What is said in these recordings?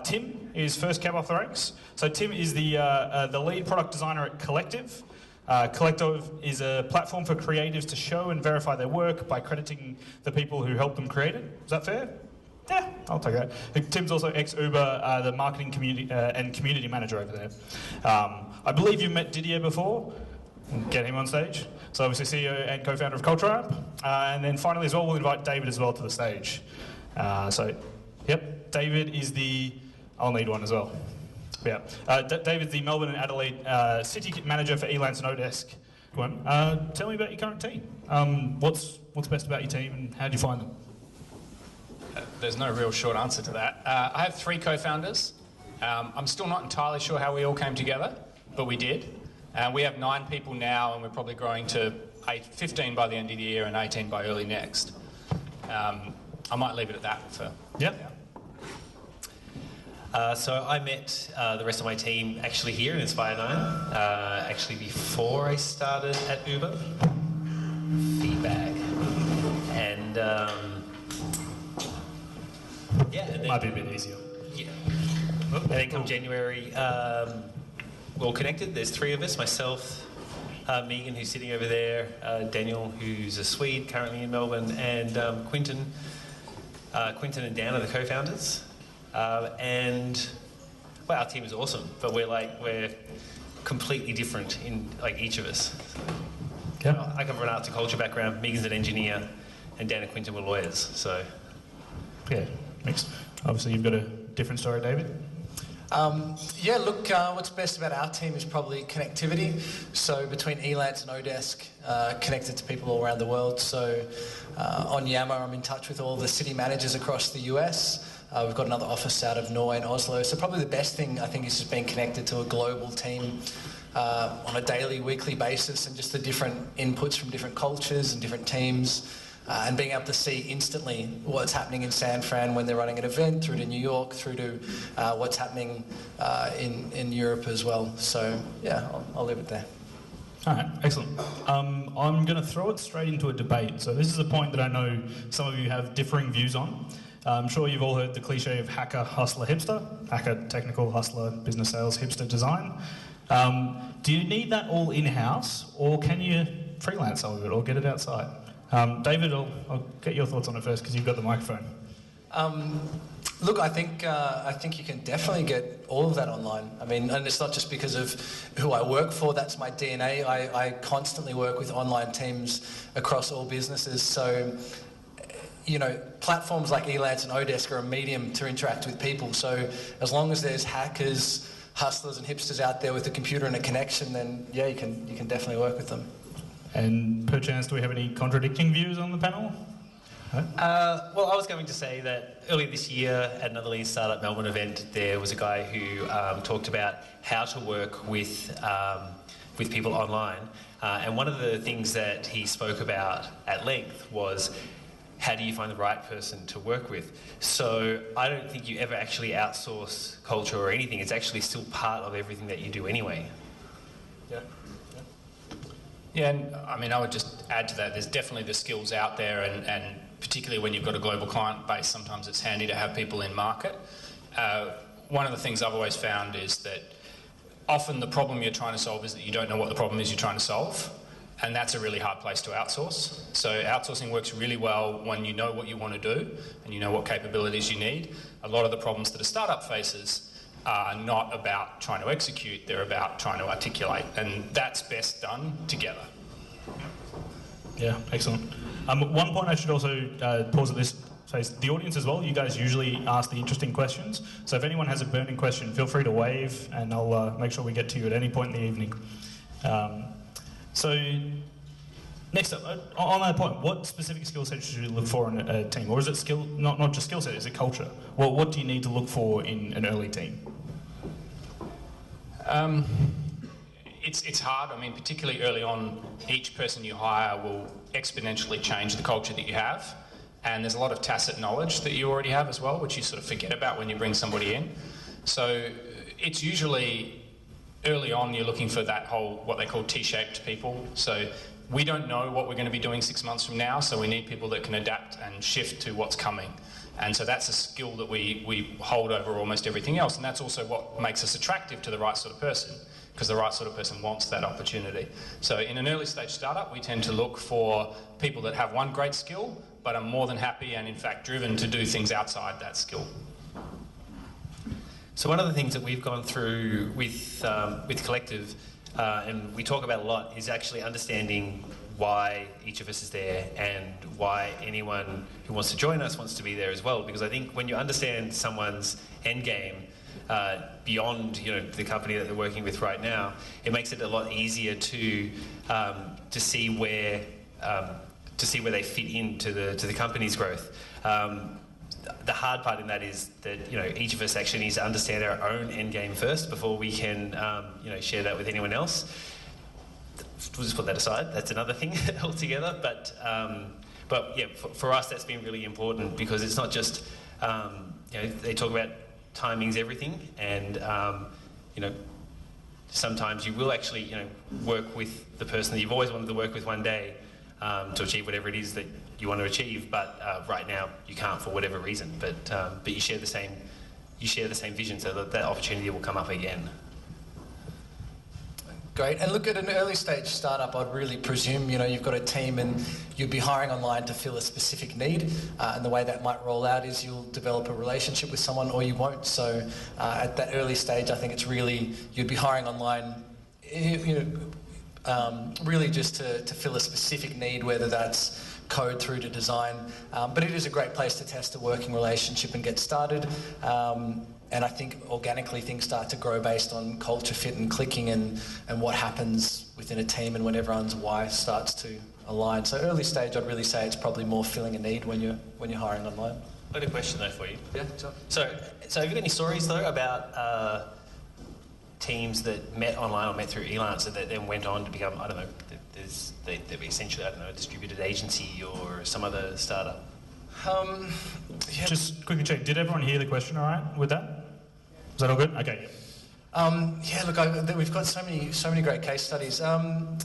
Tim is first cab off the ranks. So Tim is the lead product designer at Collective. Collective is a platform for creatives to show and verify their work by crediting the people who helped them create it. Is that fair? Yeah, I'll take that. Tim's also ex-Uber, the marketing and community manager over there. I believe you've met Didier before. Get him on stage. So obviously CEO and co-founder of Culture App. And then finally as well, we'll invite David as well to the stage. Yep, David is I'll need one as well. Yeah, David's the Melbourne and Adelaide city manager for Elance and Odesk. Go on. Tell me about your current team. What's best about your team and how do you find them? There's no real short answer to that. I have 3 co-founders. I'm still not entirely sure how we all came together, but we did. We have 9 people now, and we're probably growing to 15 by the end of the year and 18 by early next. I might leave it at that for Yep. So I met the rest of my team actually here in Inspire 9, actually before I started at Uber. Feedback. And Might be a bit easier. Yeah. And then come January, we're all connected. There's 3 of us, myself, Megan, who's sitting over there, Daniel, who's a Swede, currently in Melbourne, and Quinton and Dan are the co-founders. And our team is awesome, but we're completely different in each of us. Yeah. I come from an arts and culture background. Megan's an engineer, and Dan and Quinton were lawyers. So, yeah, mixed. Obviously, you've got a different story, David. What's best about our team is probably connectivity. So between Elance and Odesk, connected to people all around the world. So on Yammer, I'm in touch with all the city managers across the US. We've got another office out of Norway and Oslo. So probably the best thing, I think, is just being connected to a global team on a daily, weekly basis, and just the different inputs from different cultures and different teams. And being able to see instantly what's happening in San Fran when they're running an event, through to New York, through to what's happening in Europe as well. So, yeah, I'll leave it there. All right, excellent. I'm going to throw it straight into a debate. So this is a point that I know some of you have differing views on. I'm sure you've all heard the cliche of hacker, hustler, hipster. Hacker, technical, hustler, business sales, hipster, design. Do you need that all in-house, or can you freelance some of it or get it outside? David, I'll get your thoughts on it first because you've got the microphone. Look, I think you can definitely get all of that online. I mean, and it's not just because of who I work for. That's my DNA. I constantly work with online teams across all businesses. So, platforms like Elance and Odesk are a medium to interact with people. So as long as there's hackers, hustlers and hipsters out there with a computer and a connection, then yeah, you can definitely work with them. And perchance, do we have any contradicting views on the panel? Well, I was going to say that earlier this year at another Lean Startup Melbourne event, there was a guy who talked about how to work with people online. And one of the things that he spoke about at length was how do you find the right person to work with? So I don't think you ever actually outsource culture or anything. It's actually still part of everything that you do anyway. Yeah, and I mean, I would just add to that, there's definitely the skills out there, and particularly when you've got a global client base, sometimes it's handy to have people in market. One of the things I've always found is that often the problem you're trying to solve is that you don't know what the problem is you're trying to solve, and that's a really hard place to outsource. So outsourcing works really well when you know what you want to do and you know what capabilities you need. A lot of the problems that a startup faces are not about trying to execute, they're about trying to articulate, and that's best done together. Yeah, excellent. One point I should also pause at this phase, the audience as well, you guys usually ask the interesting questions, so if anyone has a burning question, feel free to wave and I'll make sure we get to you at any point in the evening. So next up, on that point, what specific skill sets should you look for in a team? Or is it not just skill set, is it culture? Well, what do you need to look for in an early team? It's hard. I mean, particularly early on, each person you hire will exponentially change the culture that you have. And there's a lot of tacit knowledge that you already have as well, which you sort of forget about when you bring somebody in. So it's usually early on you're looking for that whole, what they call T-shaped people. So we don't know what we're going to be doing 6 months from now, so we need people that can adapt and shift to what's coming. And so that's a skill that we hold over almost everything else, and that's also what makes us attractive to the right sort of person, because the right sort of person wants that opportunity. So in an early stage startup, we tend to look for people that have one great skill, but are more than happy and in fact driven to do things outside that skill. So one of the things that we've gone through with Collective, and we talk about a lot, is actually understanding why each of us is there and why anyone who wants to join us wants to be there as well. Because I think when you understand someone's end game beyond the company that they're working with right now, it makes it a lot easier to see where they fit into the company's growth. The hard part in that is that each of us actually needs to understand our own end game first before we can share that with anyone else. We'll just put that aside. That's another thing altogether. But yeah, for us that's been really important, because it's not just they talk about timing's everything, and sometimes you will actually work with the person that you've always wanted to work with one day to achieve whatever it is that you want to achieve, but right now you can't for whatever reason. But you share the same vision, so that opportunity will come up again. Great. And look, at an early stage startup, I'd really presume you've got a team and you'd be hiring online to fill a specific need, and the way that might roll out is you'll develop a relationship with someone or you won't. So at that early stage, I think it's really, you'd be hiring online really just to fill a specific need, whether that's code through to design. But it is a great place to test a working relationship and get started. And I think organically things start to grow based on culture fit and clicking and what happens within a team and when everyone's why starts to align. So early stage, I'd really say it's probably more filling a need when you're hiring online. I've got a question though for you. Yeah. So have you got any stories though about teams that met online or met through Elance and that then went on to become, I don't know, they'd be essentially, I don't know, a distributed agency or some other startup? Yeah. Just quickly check, did everyone hear the question all right with that? Is that all good? Okay. Yeah, look, we've got so many great case studies. Trying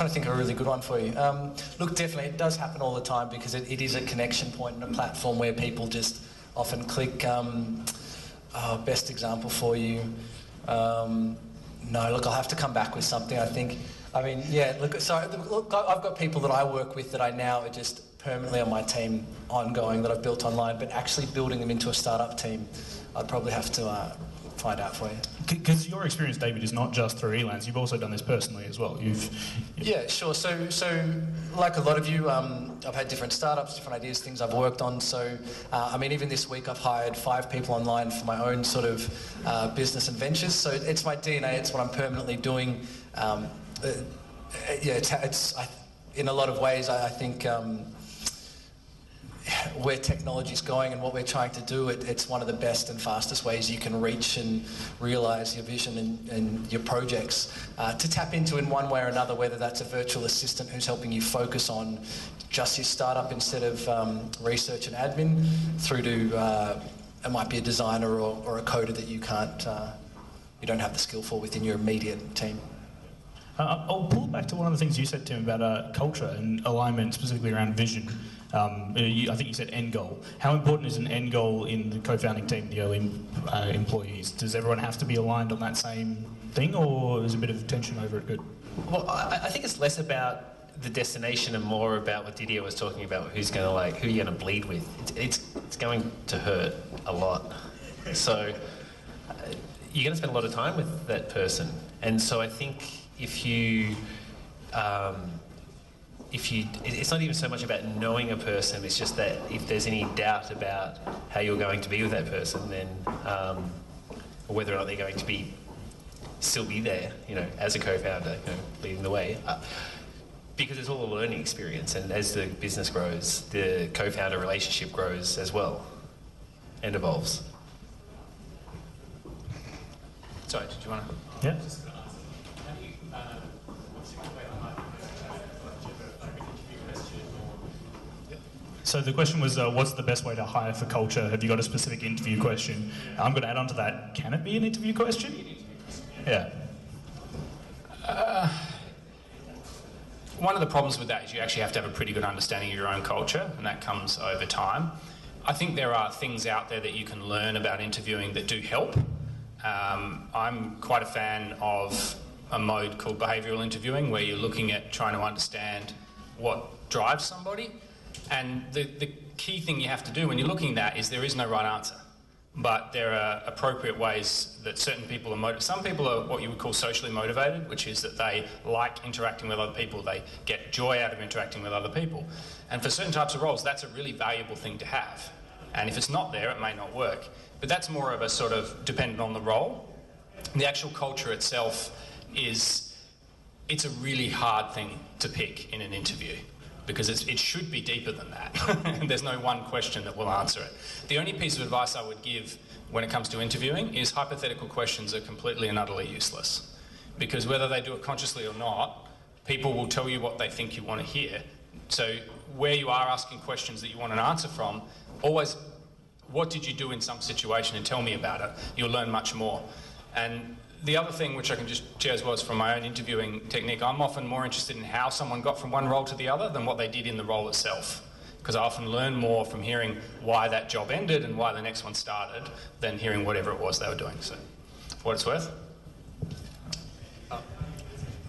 to think of a really good one for you. Look, definitely, it does happen all the time, because it is a connection point and a platform where people just often click. Best example for you. No, look, I'll have to come back with something, I think. I mean, yeah, look, I've got people that I work with that I now are just permanently on my team ongoing that I've built online, but actually building them into a startup team, I'd probably have to find out for you. Because your experience, David, is not just through Elance, you've also done this personally as well. Yeah, sure. So like a lot of you, I've had different startups, different ideas, things I've worked on. So, I mean, even this week I've hired 5 people online for my own sort of business and ventures. So it's my DNA, it's what I'm permanently doing. In a lot of ways, I think where technology's going and what we're trying to do, it's one of the best and fastest ways you can reach and realise your vision and your projects. To tap into in one way or another, whether that's a virtual assistant who's helping you focus on just your startup instead of research and admin, through to it might be a designer or a coder that you don't have the skill for within your immediate team. I'll pull back to one of the things you said, Tim, about culture and alignment, specifically around vision. I think you said end goal. How important is an end goal in the co-founding team, the early employees? Does everyone have to be aligned on that same thing, or is a bit of tension over it good? Well, I think it's less about the destination and more about what Didier was talking about, who you're going to bleed with. It's going to hurt a lot. So you're going to spend a lot of time with that person. And so I think if you it's not even so much about knowing a person, it's just that if there's any doubt about how you're going to be with that person, then or whether or not they're going to still be there, as a co-founder, leading the way, because it's all a learning experience, and as the business grows, the co-founder relationship grows as well and evolves. Sorry, did you want to? Yeah. So the question was, what's the best way to hire for culture? Have you got a specific interview question? I'm going to add on to that. Can it be an interview question? Yeah. one of the problems with that is you actually have to have a pretty good understanding of your own culture, and that comes over time. I think there are things out there that you can learn about interviewing that do help. I'm quite a fan of a mode called behavioural interviewing, where you're looking at trying to understand what drives somebody. And the key thing you have to do when you're looking at that is there is no right answer. But there are appropriate ways that certain people are motivated. Some people are what you would call socially motivated, which is that they like interacting with other people. They get joy out of interacting with other people. And for certain types of roles, that's a really valuable thing to have. And if it's not there, it may not work. But that's more of a sort of dependent on the role. The actual culture itself it's a really hard thing to pick in an interview, because it should be deeper than that. There's no one question that will answer it. The only piece of advice I would give when it comes to interviewing is hypothetical questions are completely and utterly useless. Because whether they do it consciously or not, people will tell you what they think you want to hear. So where you are asking questions that you want an answer from, always, what did you do in some situation, and tell me about it. You'll learn much more. And the other thing, which I can just share as well, is from my own interviewing technique. I'm often more interested in how someone got from one role to the other than what they did in the role itself. Because I often learn more from hearing why that job ended and why the next one started than hearing whatever it was they were doing. So, for what it's worth.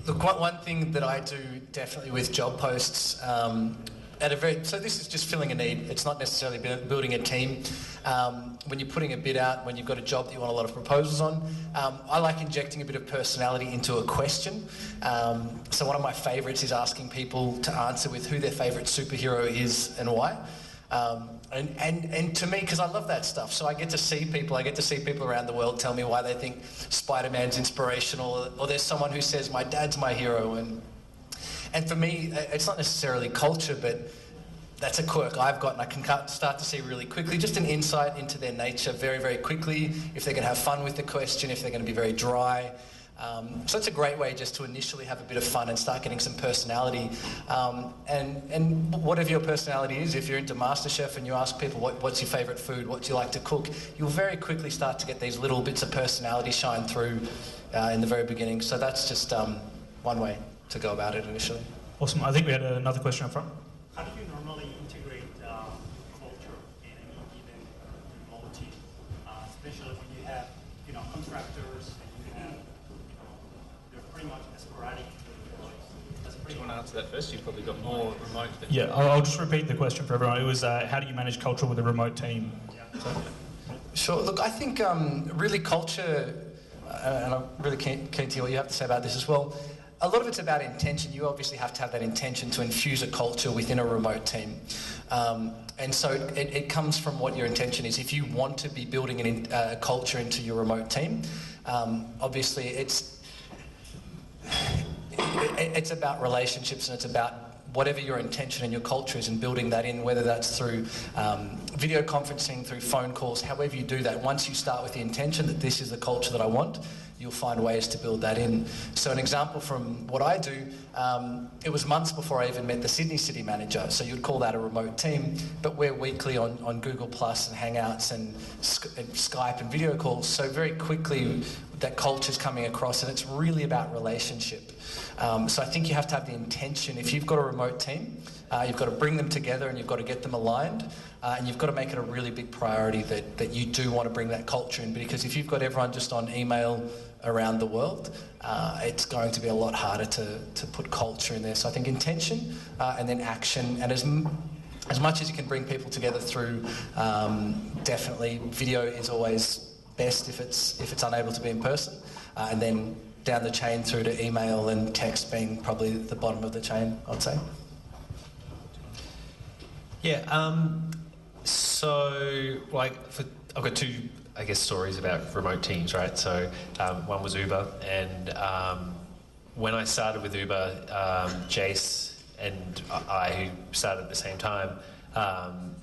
Look, one thing that I do definitely with job posts, so this is just filling a need. It's not necessarily building a team. When you're putting a bid out, when you've got a job that you want a lot of proposals on, I like injecting a bit of personality into a question. So one of my favourites is asking people to answer with who their favourite superhero is and why. And to me, because I love that stuff, so I get to see people around the world tell me why they think Spider-Man's inspirational, or there's someone who says my dad's my hero. And for me, it's not necessarily culture, but that's a quirk I've got, and I can start to see really quickly, just an insight into their nature very, very quickly, if they're going to have fun with the question, if they're going to be very dry. So it's a great way just to initially have a bit of fun and start getting some personality. And whatever your personality is, if you're into MasterChef and you ask people what's your favourite food, what do you like to cook, you'll very quickly start to get these little bits of personality shine through in the very beginning. So that's just one way to go about it initially. Awesome. I think we had another question up front. How do you normally integrate culture in any given remote team, especially when you have, contractors and you have, they're pretty much sporadic. Do you want to answer that first? You've probably got more remote. Yeah, I'll just repeat the question for everyone. It was, how do you manage culture with a remote team? Yeah. So, Sure. Look, I think really culture, and I'm really keen to hear what you have to say about this as well. A lot of it's about intention. You obviously have to have that intention to infuse a culture within a remote team. And so it comes from what your intention is. If you want to be building a culture into your remote team, obviously it's about relationships, and it's about whatever your intention and your culture is, and building that in, whether that's through video conferencing, through phone calls, however you do that. Once you start with the intention that this is the culture that I want, you'll find ways to build that in. So an example from what I do, it was months before I even met the Sydney City Manager, so you'd call that a remote team, but we're weekly on Google Plus and Hangouts and Skype and video calls, so very quickly that culture's coming across, and it's really about relationship. So I think you have to have the intention. If you've got a remote team, you've got to bring them together and you've got to get them aligned, and you've got to make it a really big priority that you do want to bring that culture in, because if you've got everyone just on email around the world, it's going to be a lot harder to put culture in there. So I think intention and then action, and as much as you can bring people together through, definitely video is always best if it's unable to be in person, and then down the chain through to email and text being probably the bottom of the chain, I'd say. Yeah, so I've got two, stories about remote teams, right? So one was Uber, and when I started with Uber, Jace and I, who started at the same time,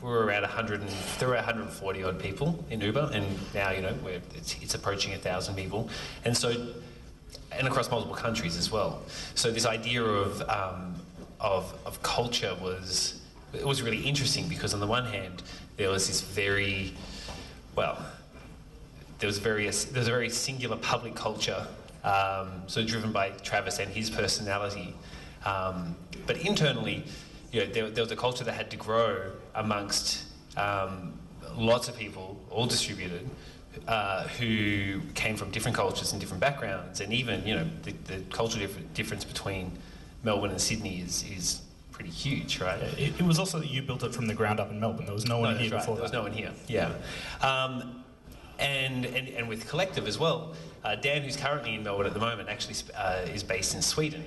we were around 140 odd people in Uber, and now it's approaching 1,000 people, and across multiple countries as well. So this idea of culture was really interesting, because on the one hand there was this very singular public culture, so driven by Travis and his personality. But internally, there was a culture that had to grow amongst lots of people, all distributed, who came from different cultures and different backgrounds, and even the cultural difference between Melbourne and Sydney is pretty huge, right? It was also that you built it from the ground up in Melbourne. There was no one here before. There was no one here. Yeah, and with Collective as well. Dan, who's currently in Melbourne at the moment, actually is based in Sweden.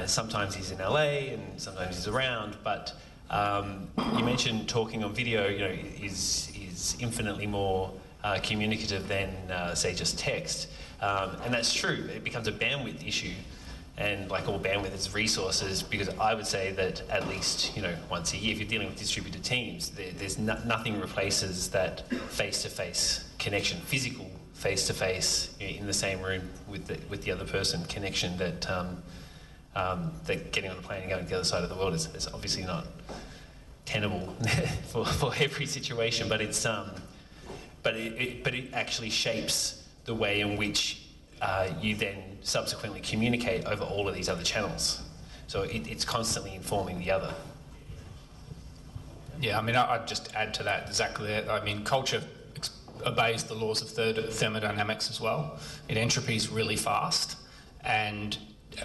Sometimes he's in LA and sometimes he's around. But you mentioned talking on video, is infinitely more communicative than say just text, and that's true. It becomes a bandwidth issue. And like all bandwidth, it's resources, because I would say that at least once a year, if you're dealing with distributed teams, there's nothing replaces that face-to-face connection, physical face-to-face in the same room with the other person connection that that getting on a plane and going to the other side of the world is obviously not tenable for every situation, but it's but it actually shapes the way in which you then subsequently communicate over all of these other channels. So it's constantly informing the other. Yeah, I mean, I'd just add to that exactly that. I mean, culture obeys the laws of thermodynamics as well. It entropies really fast, and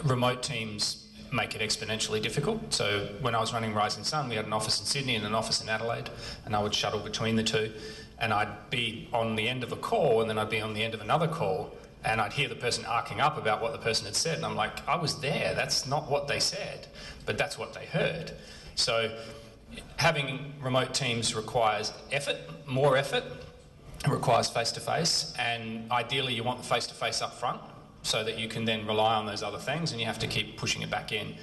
remote teams make it exponentially difficult. So when I was running Rising Sun, we had an office in Sydney and an office in Adelaide, and I would shuttle between the two, and I'd be on the end of a call, and then I'd be on the end of another call, and I'd hear the person arcing up about what the person had said, and I'm like, I was there, that's not what they said, but that's what they heard. So having remote teams requires effort, more effort. It requires face-to-face, and ideally you want the face-to-face up front so that you can then rely on those other things, and you have to keep pushing it back in.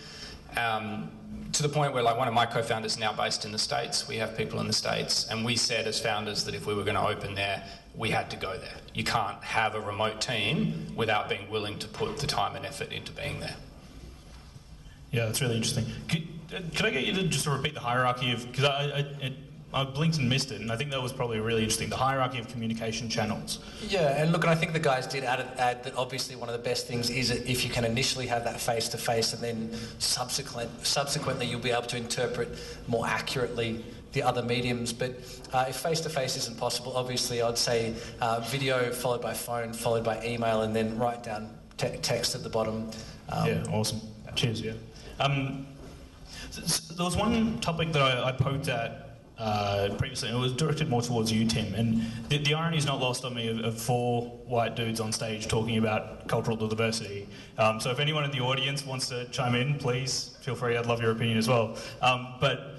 To the point where, like, one of my co-founders is now based in the States. We have people in the States, and we said as founders that if we were going to open there, we had to go there. You can't have a remote team without being willing to put the time and effort into being there. Yeah, that's really interesting. Could I get you to just repeat the hierarchy of, because I blinked and missed it, and I think that was probably really interesting, the hierarchy of communication channels. Yeah, and look, and I think the guys did add that obviously one of the best things is that if you can initially have that face-to-face, and then subsequently you'll be able to interpret more accurately the other mediums. But if face-to-face isn't possible, obviously I'd say video followed by phone, followed by email, and then write down text at the bottom. Yeah, awesome. Cheers, yeah. So there was one topic that I poked at previously, and it was directed more towards you, Tim, and the irony is not lost on me of four white dudes on stage talking about cultural diversity. So if anyone in the audience wants to chime in, please feel free. I'd love your opinion as well. But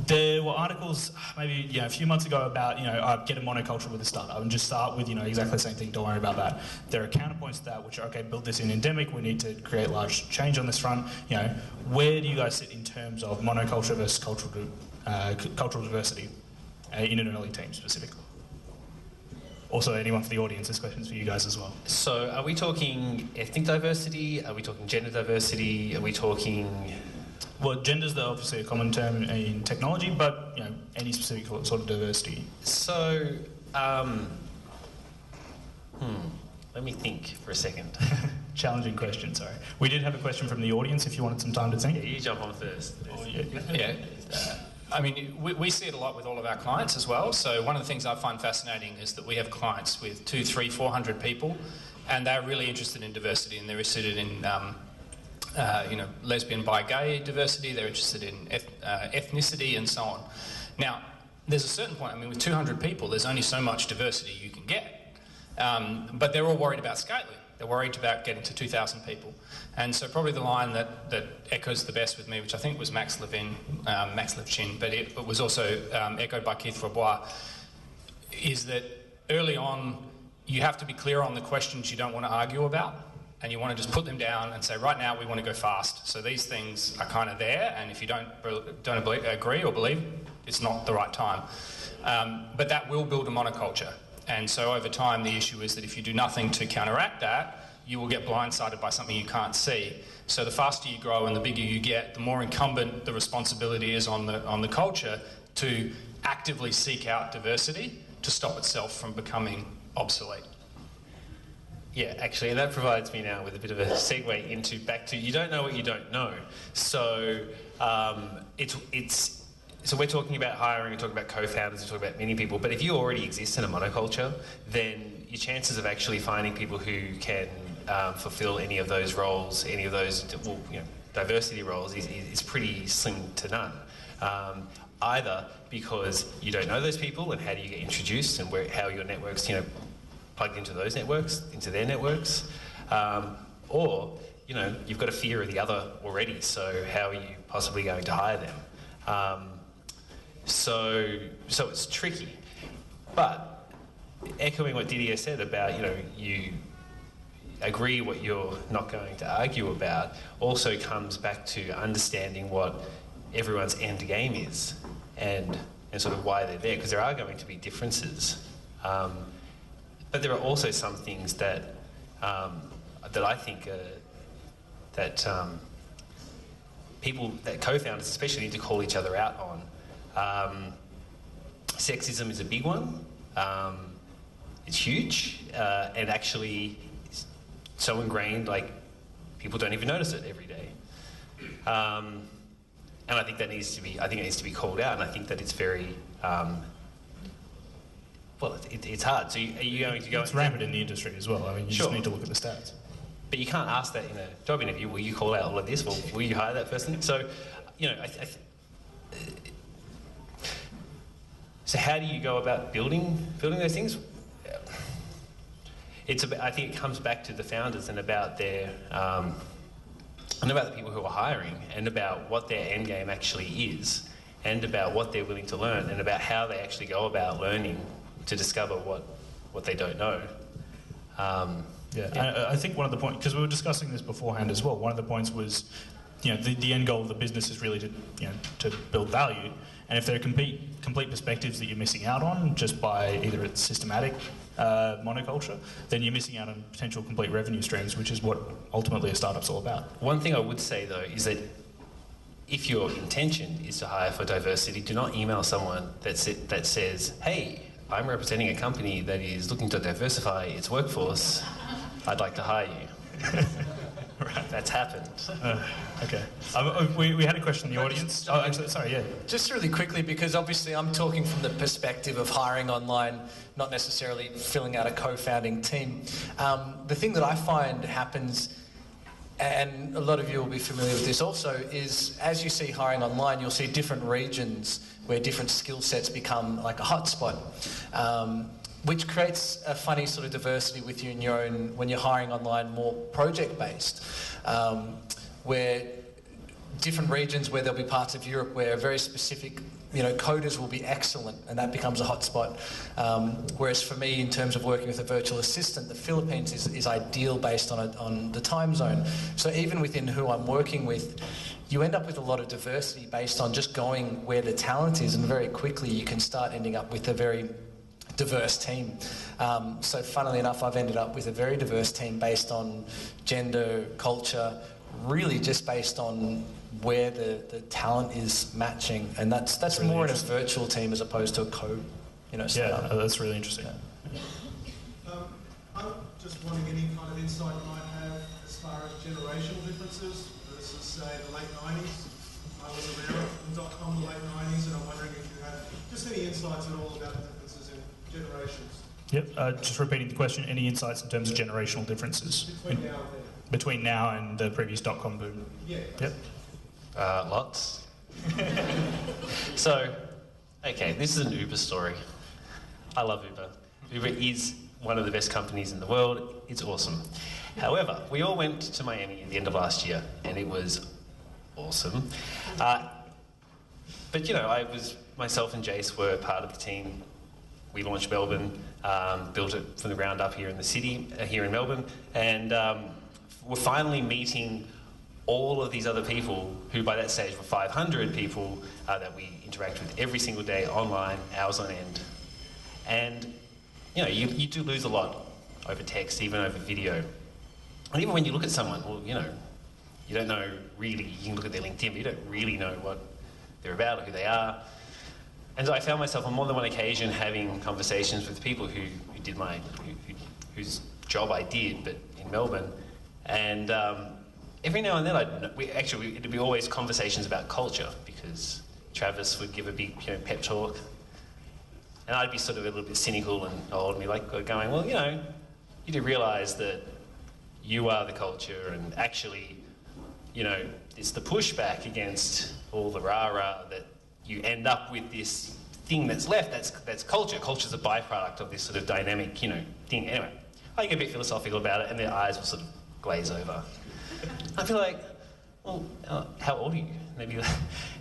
there were articles maybe a few months ago about get a monoculture with a startup and just start with exactly the same thing. Don't worry about that. There are counterpoints to that, which are okay. Build this in endemic. We need to create large change on this front. Where do you guys sit in terms of monoculture versus cultural diversity in an early team specifically? Also, anyone for the audience, this question's for you guys as well. So are we talking ethnic diversity? Are we talking gender diversity? Are we talking... Well, gender's obviously a common term in technology, but any specific sort of diversity. So, let me think for a second. Challenging question, sorry. We did have a question from the audience if you wanted some time to think. Yeah, you jump on first. Oh, yeah. Yeah. I mean, we see it a lot with all of our clients as well. So one of the things I find fascinating is that we have clients with 200, 300, 400 people, and they're really interested in diversity, and they're interested in lesbian, bi, gay diversity. They're interested in ethnicity and so on. Now, there's a certain point. I mean, with 200 people, there's only so much diversity you can get, but they're all worried about scaling. They're worried about getting to 2,000 people. And so probably the line that echoes the best with me, which I think was Max Levchin, but it was also echoed by Keith Robois, is that early on, you have to be clear on the questions you don't want to argue about, and you want to just put them down and say, right now, we want to go fast. So these things are kind of there, and if you don't agree or believe, it's not the right time. But that will build a monoculture. And so over time, the issue is that if you do nothing to counteract that, you will get blindsided by something you can't see. So the faster you grow and the bigger you get, the more incumbent the responsibility is on the culture to actively seek out diversity to stop itself from becoming obsolete. Yeah, actually, and that provides me now with a bit of a segue into back to you don't know what you don't know. So so we're talking about hiring, we're talking about co-founders, we're talking about many people. But if you already exist in a monoculture, then your chances of actually finding people who can fulfil any of those roles, any of those diversity roles, is pretty slim to none. Either because you don't know those people, and how do you get introduced, and how your networks, plugged into those networks, into their networks, or you've got a fear of the other already. So how are you possibly going to hire them? So it's tricky. But echoing what Didier said about you agree what you're not going to argue about, also comes back to understanding what everyone's end game is, and sort of why they're there, because there are going to be differences. But there are also some things that I think that co-founders especially need to call each other out on. Sexism is a big one. It's huge, and actually so ingrained, like people don't even notice it every day. And I think that needs to be called out, and I think that it's very it's hard. So are you going to go? It's rampant in the industry as well. I mean, you Sure. just need to look at the stats. But you can't ask that in a job interview. Will you call out all of this? Will you hire that person? So, so how do you go about building those things? I think it comes back to the founders and about their and about the people who are hiring, and about what their end game actually is, and about what they're willing to learn, and about how they actually go about learning to discover what they don't know. I think one of the points, because we were discussing this beforehand as well, one of the points was, the end goal of the business is really to build value, and if there are complete perspectives that you're missing out on just by either it's systematic monoculture, then you're missing out on potential complete revenue streams, which is what ultimately a startup's all about. One thing I would say though is that if your intention is to hire for diversity, do not email someone that says, "Hey, I'm representing a company that is looking to diversify its workforce. I'd like to hire you." Right, that's happened. Okay. We had a question in the audience. Oh, actually, sorry, yeah. Just really quickly, because obviously I'm talking from the perspective of hiring online, not necessarily filling out a co-founding team. The thing that I find happens, and a lot of you will be familiar with this also, is as you see hiring online, you'll see different regions where different skill sets become like a hotspot, which creates a funny sort of diversity with you in your own, when you're hiring online, more project-based, where different regions, where there'll be parts of Europe where very specific, coders will be excellent, and that becomes a hotspot. Whereas for me, in terms of working with a virtual assistant, the Philippines is ideal based on the time zone. So even within who I'm working with, you end up with a lot of diversity based on just going where the talent is, and very quickly you can start ending up with a very diverse team. So funnily enough, I've ended up with a very diverse team based on gender, culture, really just based on where the talent is matching, and that's really more in a virtual team as opposed to a setup. Yeah, that's really interesting. Yeah. I'm just wondering any kind of insight you might have as far as generational differences versus, say, the late 90s. I was around in .com in the late 90s, and I'm wondering if you have just any insights at all about the differences in generations. Yep, just repeating the question, any insights in terms of generational differences? Between now and then. Between now and the previous .com boom? Yeah. Yep. Lots. So, okay, this is an Uber story. I love Uber. Uber is one of the best companies in the world. It's awesome. However, we all went to Miami at the end of last year, and it was awesome. But myself and Jace were part of the team. We launched Melbourne, built it from the ground up here in the city, here in Melbourne, and we're finally meeting all of these other people who by that stage were 500 people that we interact with every single day online, hours on end. And you do lose a lot over text, even over video. And even when you look at someone, you don't know really, you can look at their LinkedIn, but you don't really know what they're about or who they are. And so I found myself on more than one occasion having conversations with people whose job I did, but in Melbourne. And every now and then, it'd be always conversations about culture, because Travis would give a big pep talk. And I'd be sort of a little bit cynical and old and be like going, well, you do realise that you are the culture, and actually, it's the pushback against all the rah-rah that you end up with this thing that's left, that's culture. Culture's a byproduct of this sort of dynamic, thing. Anyway, I get a bit philosophical about it, and their eyes will sort of glaze over. I feel like, well, how old are you? And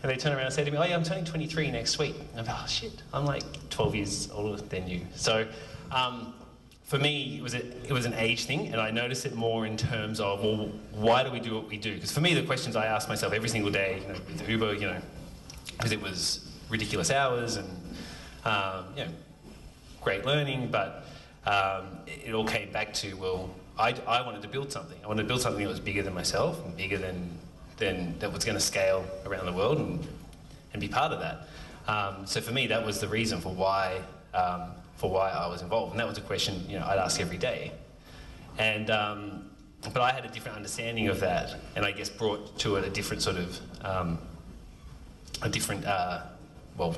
they turn around and say to me, oh yeah, I'm turning 23 next week. And I'm like, oh shit, I'm like 12 years older than you. So for me, it was an age thing, and I noticed it more in terms of, well, why do we do what we do? Because for me, the questions I ask myself every single day, with Uber, because it was ridiculous hours and, great learning, but it all came back to, well, I wanted to build something. I wanted to build something that was bigger than myself, and bigger than that was going to scale around the world and be part of that. So for me, that was the reason for why I was involved, and that was a question I'd ask every day. And but I had a different understanding of that, and I guess brought to it a different sort of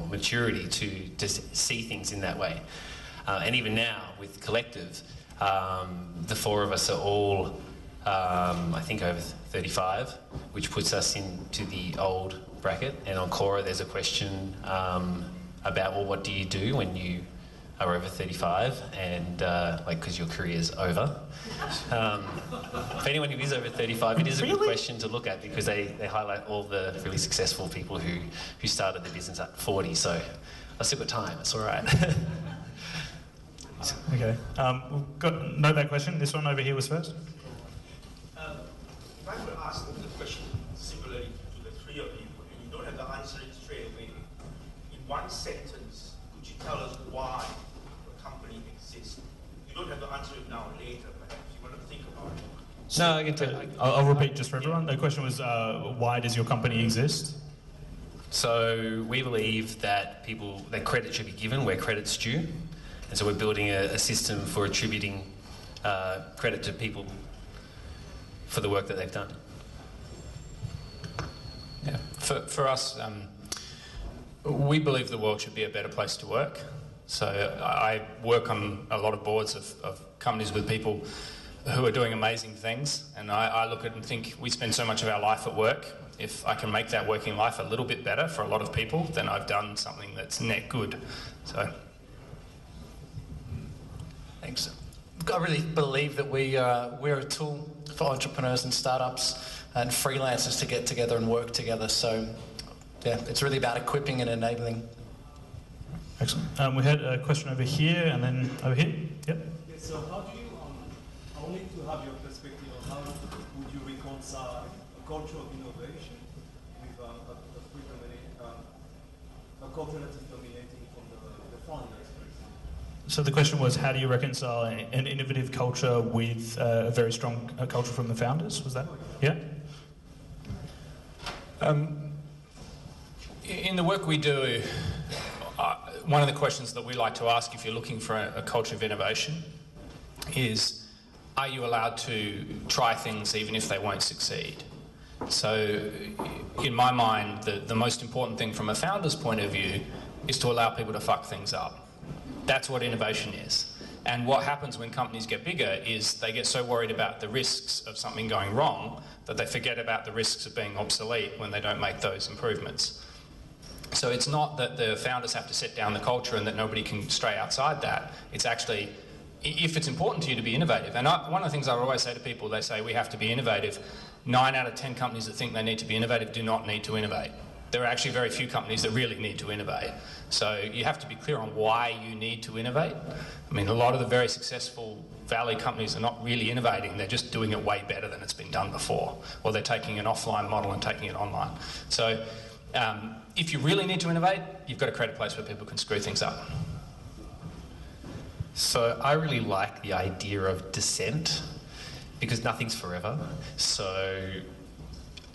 maturity to see things in that way. And even now with Collective, the four of us are all, I think, over 35, which puts us into the old bracket. And on Quora, there's a question about, well, what do you do when you are over 35, and because your career's over. For anyone who is over 35, it is a good question to look at, because they highlight all the really successful people who started the business at 40. So I still got time. It's all right. Okay. We've got note that question. This one over here was first. If I could ask the question similarly to the three of you, and you don't have to answer it straight away, in one sentence, could you tell us why the company exists? You don't have to answer it now or later, perhaps you want to think about it. No, I can tell you. I'll repeat just for everyone. The question was, why does your company exist? So we believe that credit should be given where credit's due. And so we're building a system for attributing credit to people for the work that they've done. Yeah, for us, we believe the world should be a better place to work. So I work on a lot of boards of companies with people who are doing amazing things, and I look at it and think, we spend so much of our life at work. If I can make that working life a little bit better for a lot of people, then I've done something that's net good. So. Thanks. I really believe that we're a tool for entrepreneurs and startups and freelancers to get together and work together. So, yeah, it's really about equipping and enabling. Excellent. We had a question over here and then over here. Yep. Yes, so how do you, I wanted to have your perspective on how would you reconcile a culture of innovation with a culture that is dominating from the founders? So the question was, how do you reconcile an innovative culture with a very strong culture from the founders? Was that? Yeah? In the work we do, one of the questions that we like to ask if you're looking for a culture of innovation is, are you allowed to try things even if they won't succeed? So in my mind, the most important thing from a founder's point of view is to allow people to fuck things up. That's what innovation is. And what happens when companies get bigger is they get so worried about the risks of something going wrong that they forget about the risks of being obsolete when they don't make those improvements. So it's not that the founders have to set down the culture and that nobody can stray outside that. It's actually, if it's important to you to be innovative, and one of the things I always say to people, they say we have to be innovative. 9 out of 10 companies that think they need to be innovative do not need to innovate. There are actually very few companies that really need to innovate. So you have to be clear on why you need to innovate. I mean, a lot of the very successful Valley companies are not really innovating. They're just doing it way better than it's been done before. Or they're taking an offline model and taking it online. So if you really need to innovate, you've got to create a place where people can screw things up. So I really like the idea of dissent, because nothing's forever. So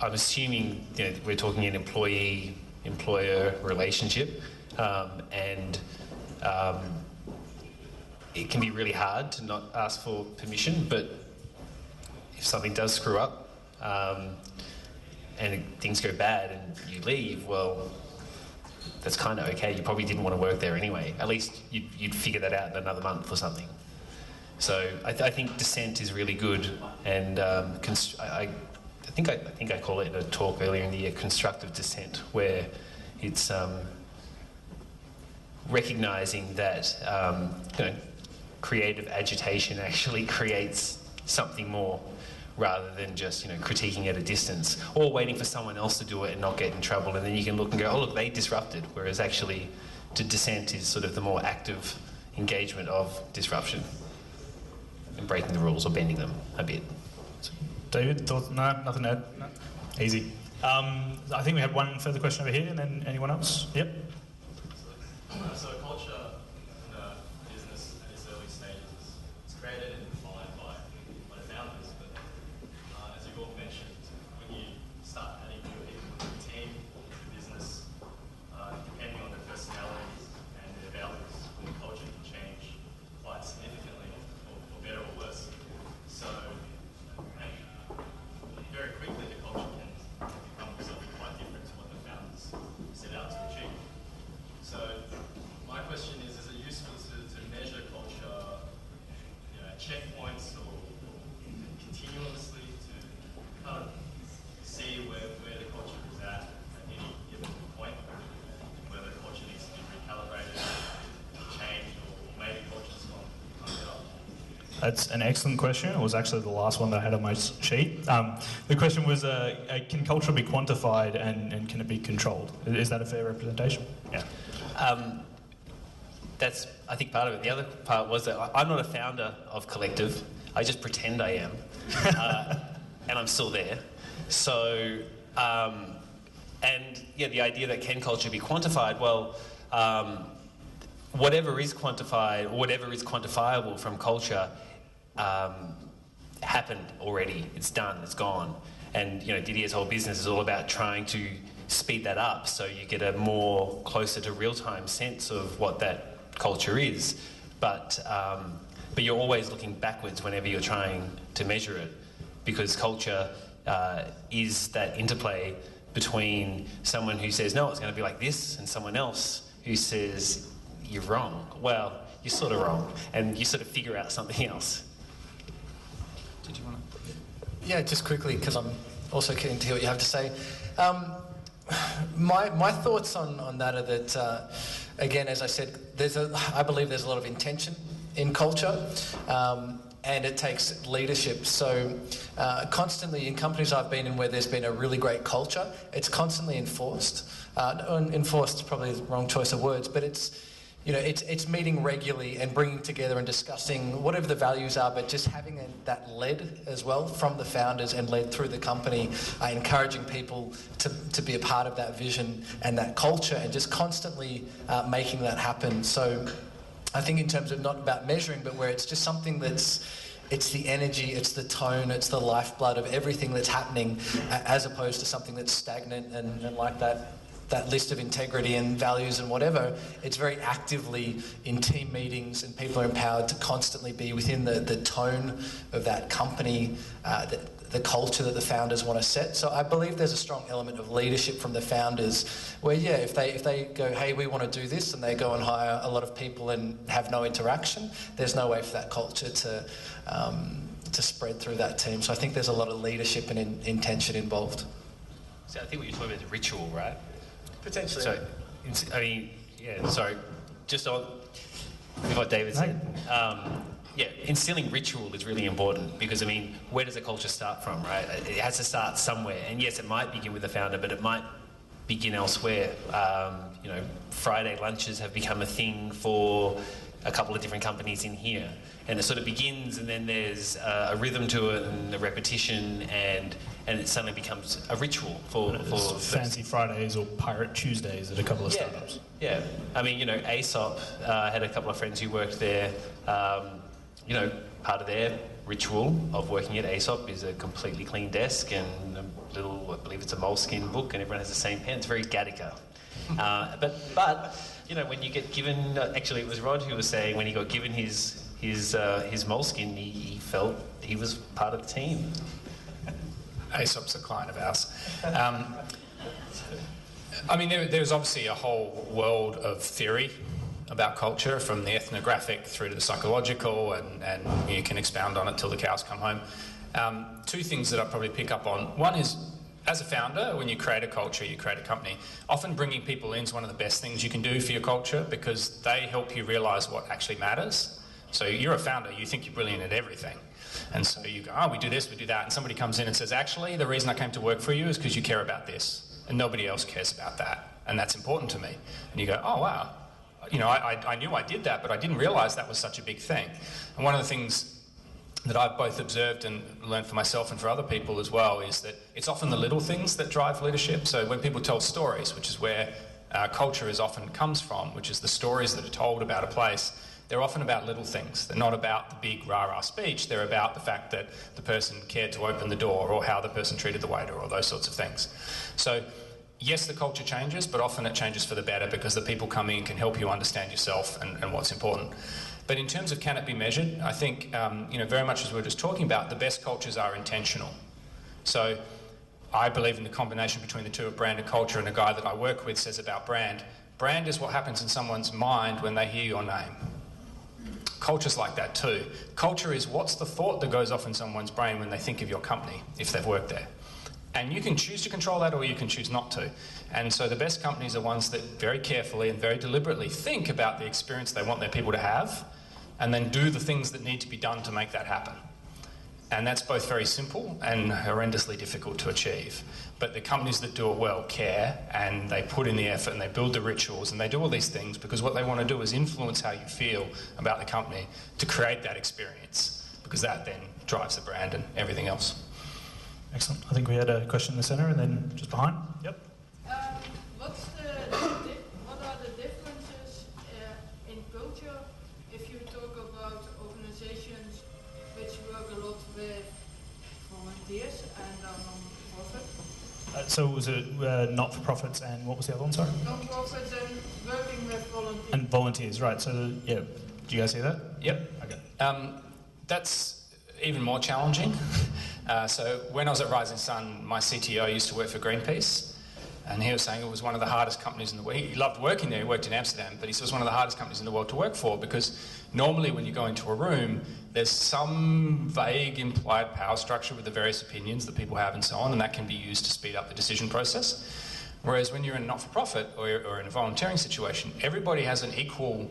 I'm assuming we're talking an employee-employer relationship, and it can be really hard to not ask for permission, but if something does screw up and things go bad and you leave, well, that's kind of okay. You probably didn't want to work there anyway. At least you'd figure that out in another month or something. So I think dissent is really good, and I think I call it in a talk earlier in the year constructive dissent, where it's recognising that creative agitation actually creates something more, rather than just critiquing at a distance or waiting for someone else to do it and not get in trouble, and then you can look and go, oh look, they disrupted, whereas actually to dissent is sort of the more active engagement of disruption and breaking the rules or bending them a bit. David, thoughts? No, nothing to add? No? Easy. I think we have one further question over here, and then anyone else? Yep. So culture in a business at its early stages, it's created and defined by the founders, but as you've all mentioned, when you start adding new people to the team, the business, depending on their personalities and their values, the culture can change quite significantly, for better or worse. So, very quickly the culture can become something quite different to what the founders set out to achieve. So my question is it useful to measure culture at checkpoints or continuously to kind of see where the culture is at any given point, whether the culture needs to be recalibrated, changed, or maybe culture's gone better? That's an excellent question. It was actually the last one that I had on my sheet. The question was, can culture be quantified and can it be controlled? Is that a fair representation? Yeah. That's, I think, part of it. The other part was that I'm not a founder of Collective. I just pretend I am. And I'm still there. So, and yeah, the idea that can culture be quantified, well, whatever is quantified, or whatever is quantifiable from culture happened already. It's done, it's gone. And, Didier's whole business is all about trying to speed that up so you get a more closer to real-time sense of what that culture is. But you're always looking backwards whenever you're trying to measure it, because culture is that interplay between someone who says, no, it's going to be like this, and someone else who says, you're wrong. Well, you're sort of wrong, and you sort of figure out something else. Did you want to? Yeah, just quickly, because I'm also keen to hear what you have to say. My thoughts on that are that, again, as I said, I believe there's a lot of intention in culture, and it takes leadership. So constantly in companies I've been in where there's been a really great culture, it's constantly enforced. Enforced is probably the wrong choice of words, but it's meeting regularly and bringing together and discussing whatever the values are, but just having that led as well from the founders and led through the company, encouraging people to be a part of that vision and that culture, and just constantly making that happen. So I think in terms of not about measuring, but where it's just something it's the energy, it's the tone, it's the lifeblood of everything that's happening, as opposed to something that's stagnant and like that list of integrity and values and whatever. It's very actively in team meetings, and people are empowered to constantly be within the tone of that company, the culture that the founders want to set. So I believe there's a strong element of leadership from the founders where, yeah, if they go, hey, we want to do this, and they go and hire a lot of people and have no interaction, there's no way for that culture to spread through that team. So I think there's a lot of leadership and intention involved. So I think what you're talking about is ritual, right? Potentially. So, just on what David said. Instilling ritual is really important, because, where does a culture start from, right? It has to start somewhere. And yes, it might begin with the founder, but it might begin elsewhere. Friday lunches have become a thing for a couple of different companies in here. And it sort of begins, and then there's a rhythm to it and a repetition, and it suddenly becomes a ritual for Fancy Fridays or Pirate Tuesdays at a couple of startups. Yeah. ASOP had a couple of friends who worked there. Part of their ritual of working at ASOP is a completely clean desk and a little, I believe it's a moleskin book, and everyone has the same pen. It's very Gattaca. But when you get given, actually it was Rod who was saying when he got given his his moleskin, he felt he was part of the team. Aesop's a client of ours. I mean, there's obviously a whole world of theory about culture, from the ethnographic through to the psychological, and you can expound on it till the cows come home. Two things that I probably pick up on. One is, as a founder, when you create a culture, you create a company, often bringing people in is one of the best things you can do for your culture, because they help you realise what actually matters. So you're a founder, you think you're brilliant at everything. And so you go, oh, we do this, we do that. And somebody comes in and says, actually, the reason I came to work for you is because you care about this. And nobody else cares about that. And that's important to me. And you go, oh, wow. You know, I knew I did that, but I didn't realise that was such a big thing. And one of the things that I've both observed and learned for myself and for other people as well is that it's often the little things that drive leadership. So when people tell stories, which is where culture is often comes from, which is the stories that are told about a place, they're often about little things. They're not about the big rah-rah speech. They're about the fact that the person cared to open the door, or how the person treated the waiter, or those sorts of things. So yes, the culture changes, but often it changes for the better, because the people coming in can help you understand yourself and what's important. But in terms of can it be measured, I think, very much as we were just talking about, the best cultures are intentional. So I believe in the combination between the two of brand and culture, and a guy that I work with says about brand is what happens in someone's mind when they hear your name. Culture's like that too. Culture is what's the thought that goes off in someone's brain when they think of your company, if they've worked there. And you can choose to control that, or you can choose not to. And so the best companies are ones that very carefully and very deliberately think about the experience they want their people to have, and then do the things that need to be done to make that happen. And that's both very simple and horrendously difficult to achieve. But the companies that do it well care, and they put in the effort, and they build the rituals, and they do all these things because what they want to do is influence how you feel about the company to create that experience, because that then drives the brand and everything else. Excellent. I think we had a question in the centre, and then just behind. Yep. What are the differences in culture if you talk about organizations which work a lot with volunteers and are non-profit? So was it not-for-profits, and what was the other one, sorry? Non-profits and working with volunteers. And volunteers, right. So, yeah. Do you guys see that? Yep. Okay. That's even more challenging. So when I was at Rising Sun, my CTO used to work for Greenpeace, and he was saying it was one of the hardest companies in the world. He loved working there, he worked in Amsterdam, but he said it was one of the hardest companies in the world to work for, because normally when you go into a room, there's some vague implied power structure with the various opinions that people have and so on, and that can be used to speed up the decision process. Whereas when you're in a not-for-profit or in a volunteering situation, everybody has an equal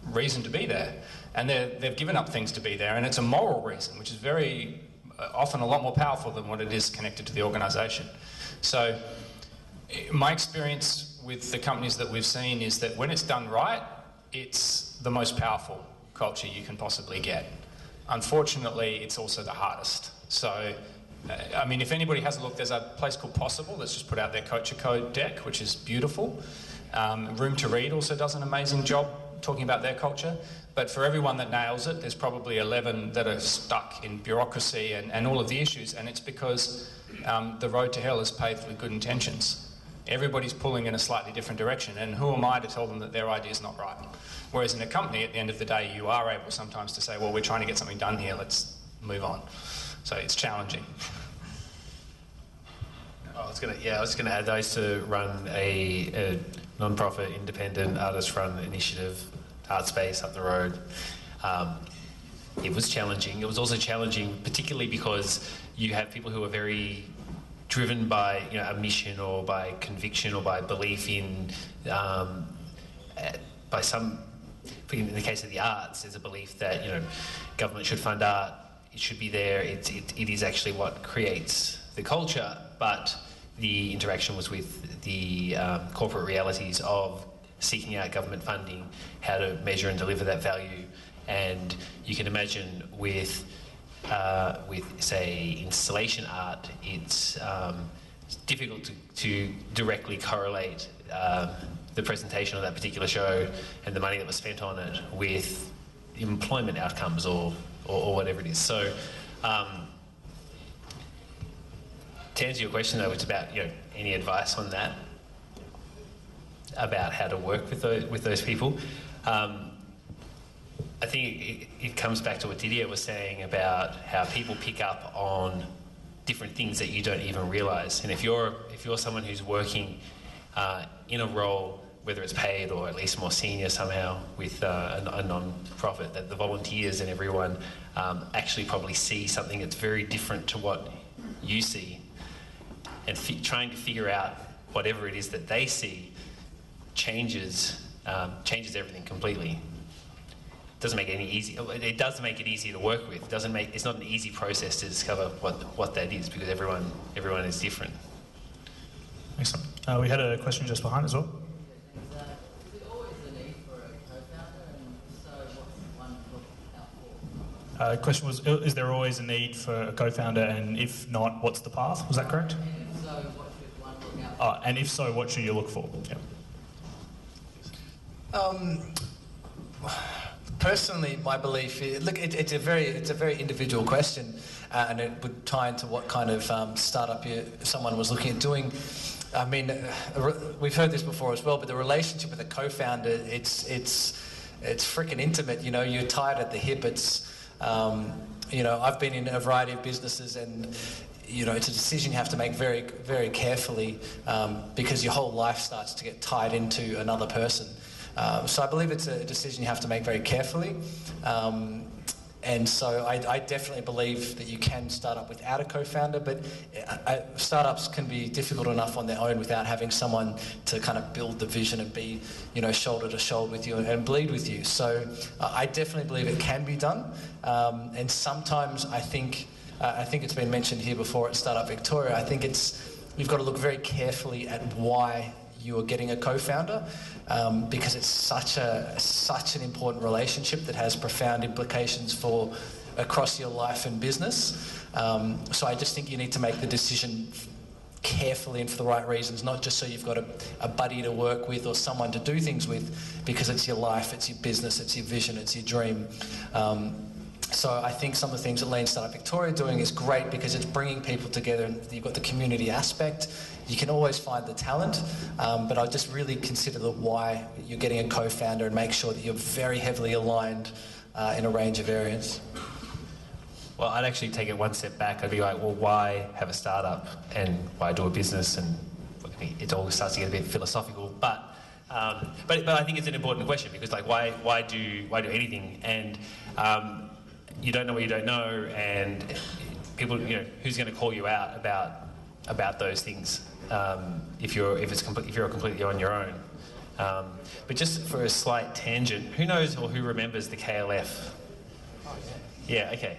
reason to be there, and they've given up things to be there, and it's a moral reason, which is very often a lot more powerful than what it is connected to the organisation. So my experience with the companies that we've seen is that when it's done right, it's the most powerful culture you can possibly get. Unfortunately, it's also the hardest. So, I mean, if anybody has a look, there's a place called Possible that's just put out their Culture Code deck, which is beautiful. Room to Read also does an amazing job talking about their culture. But for everyone that nails it, there's probably 11 that are stuck in bureaucracy and all of the issues, and it's because the road to hell is paved with good intentions. Everybody's pulling in a slightly different direction, and who am I to tell them that their idea is not right? Whereas in a company, at the end of the day, you are able sometimes to say, well, we're trying to get something done here, let's move on. So it's challenging. I was going to add, I used to run a non-profit, independent, artist-run initiative, Art Space up the road. It was challenging. It was also challenging, particularly because you have people who are very driven by a mission, or by conviction, or by belief in in the case of the arts, there's a belief that government should fund art. It should be there. It is actually what creates the culture, but the interaction was with the corporate realities of seeking out government funding, how to measure and deliver that value. And you can imagine with say, installation art, it's difficult to directly correlate the presentation of that particular show and the money that was spent on it with employment outcomes or whatever it is. So to answer your question, though, it's about any advice on that, about how to work with those people. I think it comes back to what Didier was saying about how people pick up on different things that you don't even realise. And if you're someone who's working in a role, whether it's paid or at least more senior somehow with a non-profit, that the volunteers and everyone actually probably see something that's very different to what you see, and trying to figure out whatever it is that they see changes everything completely. It doesn't make it any easy. It does make it easier to work with. It's not an easy process to discover what that is, because everyone is different. Excellent. We had a question just behind as well. Is it always the need for a co-founder, and so what's one look out for? Question was, is there always a need for a co-founder, and if not, what's the path? Was that correct? And if so, what should one look out for? And if so, what should you look for? Yeah. Personally, my belief is, look, it's a very individual question, and it would tie into what kind of startup someone was looking at doing. I mean, we've heard this before as well, but the relationship with a co-founder, it's freaking intimate. You know, you're tied at the hip. It's, you know, I've been in a variety of businesses, and you know, it's a decision you have to make very, very carefully, because your whole life starts to get tied into another person. So I believe it's a decision you have to make very carefully. And so I definitely believe that you can start up without a co-founder, but startups can be difficult enough on their own without having someone to kind of build the vision and be, you know, shoulder to shoulder with you and bleed with you. So I definitely believe it can be done. And sometimes I think it's been mentioned here before at Startup Victoria, I think you've got to look very carefully at why you are getting a co-founder, because it's such an important relationship that has profound implications for across your life and business. So I just think you need to make the decision carefully and for the right reasons, not just so you've got a buddy to work with or someone to do things with, because it's your life, it's your business, it's your vision, it's your dream. So I think some of the things that Lean Startup Victoria are doing is great, because it's bringing people together, and you've got the community aspect. You can always find the talent, but I'll just really consider the why you're getting a co-founder and make sure that you're very heavily aligned in a range of areas. Well, I'd actually take it one step back. I'd be like, well, why have a startup and why do a business? And it all starts to get a bit philosophical, but I think it's an important question, because like why do anything? And you don't know what you don't know, and people, you know, who's going to call you out about those things if you're completely on your own. But just for a slight tangent, who knows or who remembers the KLF? Yeah, okay.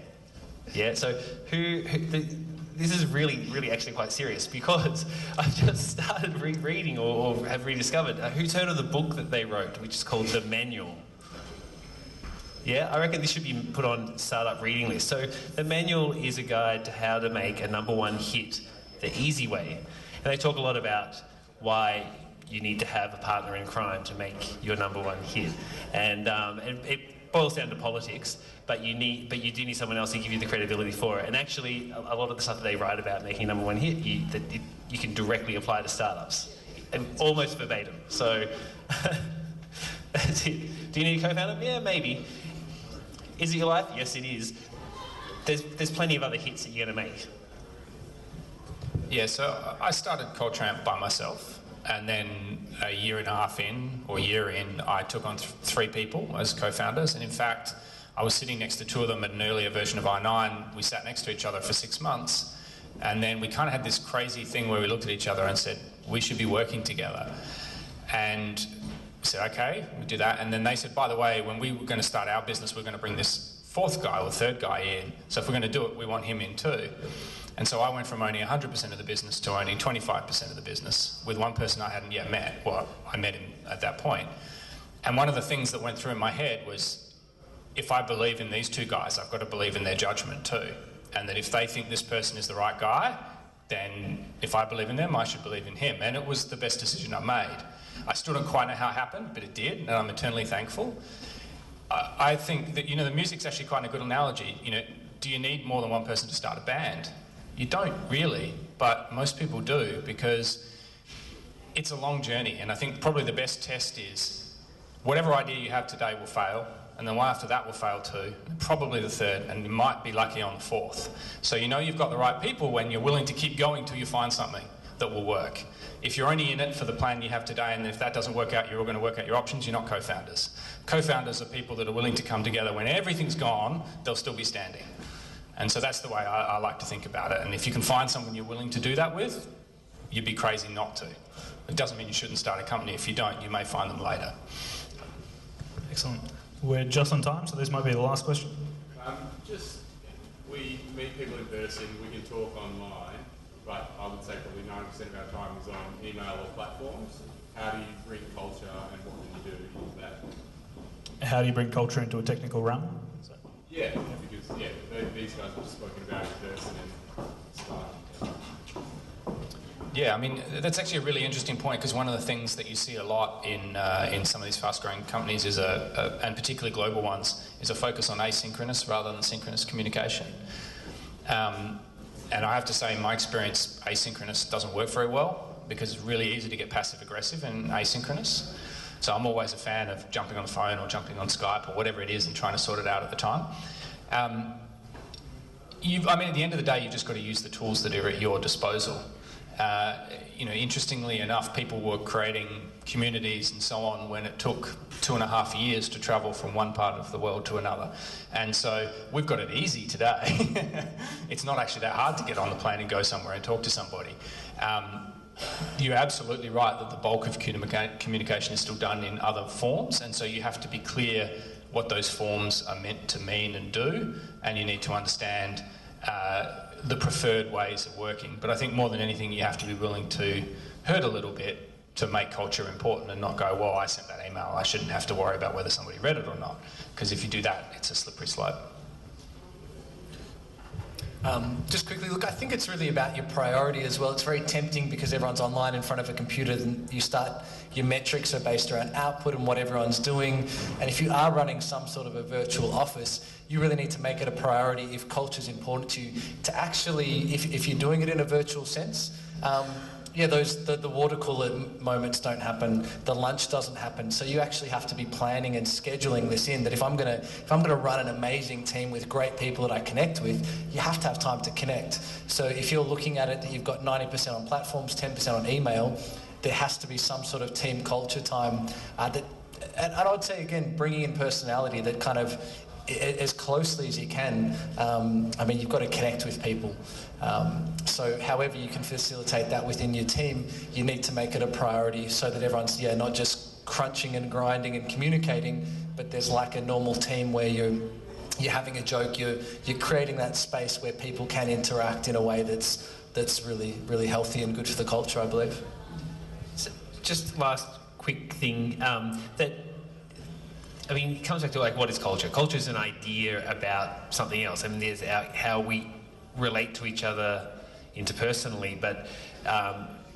Yeah, so this is really actually quite serious, because I've just started rereading or have rediscovered. Who's heard of the book that they wrote, which is called The Manual? Yeah, I reckon this should be put on startup reading list. So The Manual is a guide to how to make a #1 hit the easy way. And they talk a lot about why you need to have a partner in crime to make your #1 hit. And it boils down to politics, but you do need someone else to give you the credibility for it. And actually, a lot of the stuff that they write about making a #1 hit, you can directly apply to startups, and almost verbatim. So that's it. Do you need a co-founder? Yeah, maybe. Is it your life? Yes, it is. There's plenty of other hits that you're going to make. Yeah, so I started ColdTramp by myself, and then a year and a half in, or year in, I took on 3 people as co-founders, and in fact, I was sitting next to 2 of them at an earlier version of i9. We sat next to each other for 6 months, and then we kind of had this crazy thing where we looked at each other and said, we should be working together. And we said, okay, we do that. And then they said, by the way, when we were going to start our business, we're going to bring this 4th guy or 3rd guy in. So if we're going to do it, we want him in too. And so I went from owning 100% of the business to owning 25% of the business with one person I hadn't yet met. Well, I met him at that point. And one of the things that went through in my head was, if I believe in these 2 guys, I've got to believe in their judgment too. And that if they think this person is the right guy, then if I believe in them, I should believe in him. And it was the best decision I made. I still don't quite know how it happened, but it did, and I'm eternally thankful. I think that, you know, the music's actually quite a good analogy. You know, do you need more than one person to start a band? You don't really, but most people do, because it's a long journey. And I think probably the best test is whatever idea you have today will fail, and the one after that will fail too, probably the third, and you might be lucky on the fourth. So you know you've got the right people when you're willing to keep going till you find something that will work. If you're only in it for the plan you have today, and if that doesn't work out, you're all going to work out your options, you're not co-founders. Co-founders are people that are willing to come together. When everything's gone, they'll still be standing. And so that's the way I like to think about it. And if you can find someone you're willing to do that with, you'd be crazy not to. It doesn't mean you shouldn't start a company. If you don't, you may find them later. Excellent. We're just on time, so this might be the last question. We meet people in person, we can talk online, but I would say probably 90% of our time is on email or platforms. How do you bring culture and what can you do into that? How do you bring culture into a technical realm? Yeah, because these guys have spoken about in person and stuff. Yeah, I mean, that's actually a really interesting point, because one of the things that you see a lot in some of these fast-growing companies is and particularly global ones, is a focus on asynchronous rather than synchronous communication. And I have to say, in my experience, asynchronous doesn't work very well, because it's really easy to get passive-aggressive in asynchronous. So I'm always a fan of jumping on the phone or jumping on Skype or whatever it is and trying to sort it out at the time. I mean, at the end of the day, you've just got to use the tools that are at your disposal. Interestingly enough, people were creating communities and so on when it took 2.5 years to travel from one part of the world to another. And so we've got it easy today. It's not actually that hard to get on the plane and go somewhere and talk to somebody. You're absolutely right that the bulk of communication is still done in other forms, and so you have to be clear what those forms are meant to mean and do, and you need to understand the preferred ways of working. But I think more than anything, you have to be willing to hurt a little bit to make culture important and not go, well, I sent that email, I shouldn't have to worry about whether somebody read it or not. Because if you do that, it's a slippery slope. Just quickly, look, I think it's really about your priority as well. It's very tempting because everyone's online in front of a computer, and your metrics are based around output and what everyone's doing. And if you are running some sort of a virtual office, you really need to make it a priority, if culture is important to you, to actually, if you're doing it in a virtual sense, the water cooler moments don't happen, the lunch doesn't happen. So you actually have to be planning and scheduling this in, that if I'm gonna run an amazing team with great people that I connect with, you have to have time to connect. So if you're looking at it that you've got 90% on platforms, 10% on email, there has to be some sort of team culture time and I would say, again, bringing in personality that kind of, as closely as you can. You've got to connect with people. So however you can facilitate that within your team, you need to make it a priority so that everyone's not just crunching and grinding and communicating, but there's like a normal team where you're having a joke, you're creating that space where people can interact in a way that's really, really healthy and good for the culture, I believe. So just last quick thing, it comes back to what is culture? Culture is an idea about something else. There's how we relate to each other interpersonally, but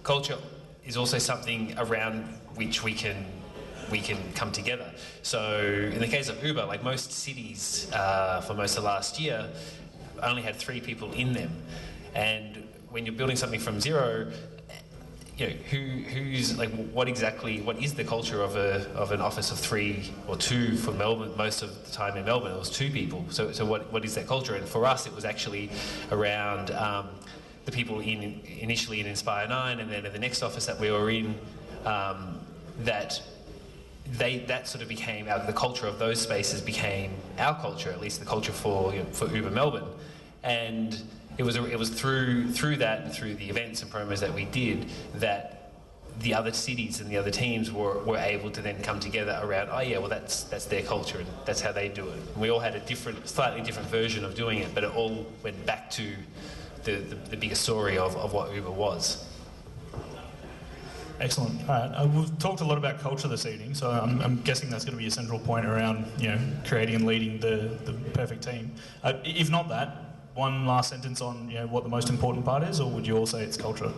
culture is also something around which we can come together. So in the case of Uber, like most cities for most of last year, only had 3 people in them. And when you're building something from zero, what is the culture of an office of 3 or 2 for Melbourne? Most of the time in Melbourne, it was 2 people. So what is that culture? And for us, it was actually around the people initially in Inspire 9, and then at the next office that we were in, that sort of became the culture of those spaces became our culture, at least the culture for Uber Melbourne, and. It was through that and through the events and promos that we did that the other cities and the other teams were able to then come together around, that's their culture and that's how they do it. And we all had a slightly different version of doing it, but it all went back to the bigger story of what Uber was. Excellent. All right. We've talked a lot about culture this evening, so I'm guessing that's going to be a central point around creating and leading the perfect team. If not that, one last sentence on what the most important part is, or would you all say it's culture?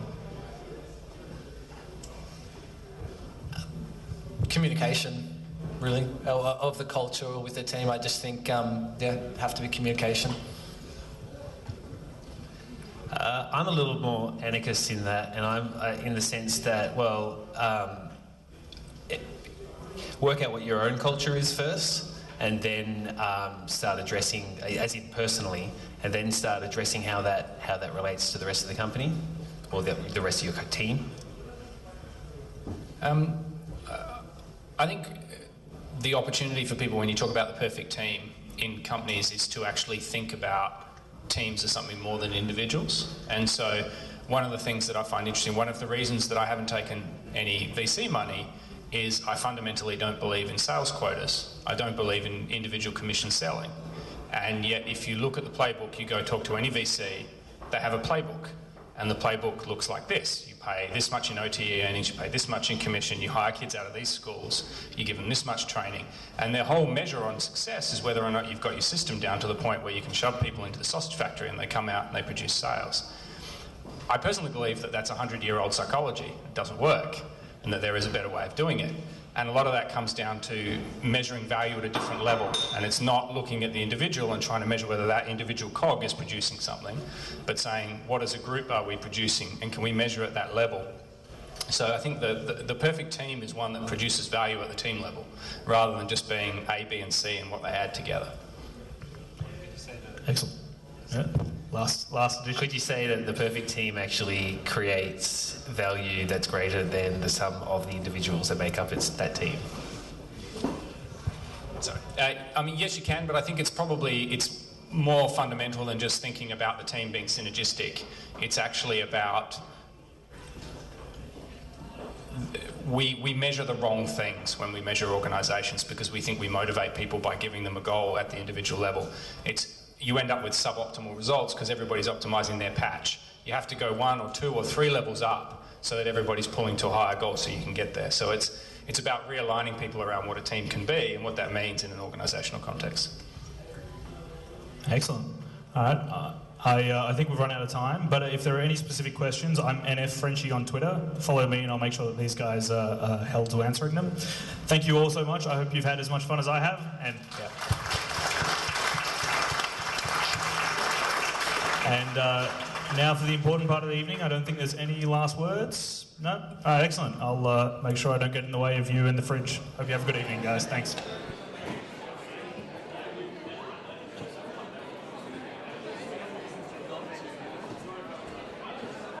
Communication, really, of the culture with the team. I just think, have to be communication. I'm a little more anarchist in that, and I'm in the sense that, work out what your own culture is first, and then start addressing, as in personally, and then start addressing how that relates to the rest of the company or the rest of your team? I think the opportunity for people when you talk about the perfect team in companies is to actually think about teams as something more than individuals. And so one of the things that I find interesting, one of the reasons that I haven't taken any VC money is I fundamentally don't believe in sales quotas. I don't believe in individual commission selling. And yet if you look at the playbook, you go talk to any VC, they have a playbook. And the playbook looks like this. You pay this much in OTE earnings, you pay this much in commission, you hire kids out of these schools, you give them this much training. And their whole measure on success is whether or not you've got your system down to the point where you can shove people into the sausage factory and they come out and they produce sales. I personally believe that that's 100-year-old psychology. It doesn't work, and that there is a better way of doing it. And a lot of that comes down to measuring value at a different level. And it's not looking at the individual and trying to measure whether that individual cog is producing something, but saying, what as a group are we producing, and can we measure at that level? So I think the perfect team is one that produces value at the team level, rather than just being A, B, and C and what they add together. Excellent. Yeah. Last addition. Could you say that the perfect team actually creates value that's greater than the sum of the individuals that make up that team? Sorry. I mean, yes, you can, but I think it's more fundamental than just thinking about the team being synergistic. It's actually about we measure the wrong things when we measure organisations because we think we motivate people by giving them a goal at the individual level. You end up with suboptimal results because everybody's optimising their patch. You have to go 1 or 2 or 3 levels up so that everybody's pulling to a higher goal so you can get there. So it's about realigning people around what a team can be and what that means in an organisational context. Excellent. All right. I think we've run out of time, but if there are any specific questions, I'm NF Frenchie on Twitter. Follow me and I'll make sure that these guys are held to answering them. Thank you all so much. I hope you've had as much fun as I have. And yeah. And now for the important part of the evening. I don't think there's any last words. No? All right, excellent. I'll make sure I don't get in the way of you in the fridge. Hope you have a good evening, guys. Thanks.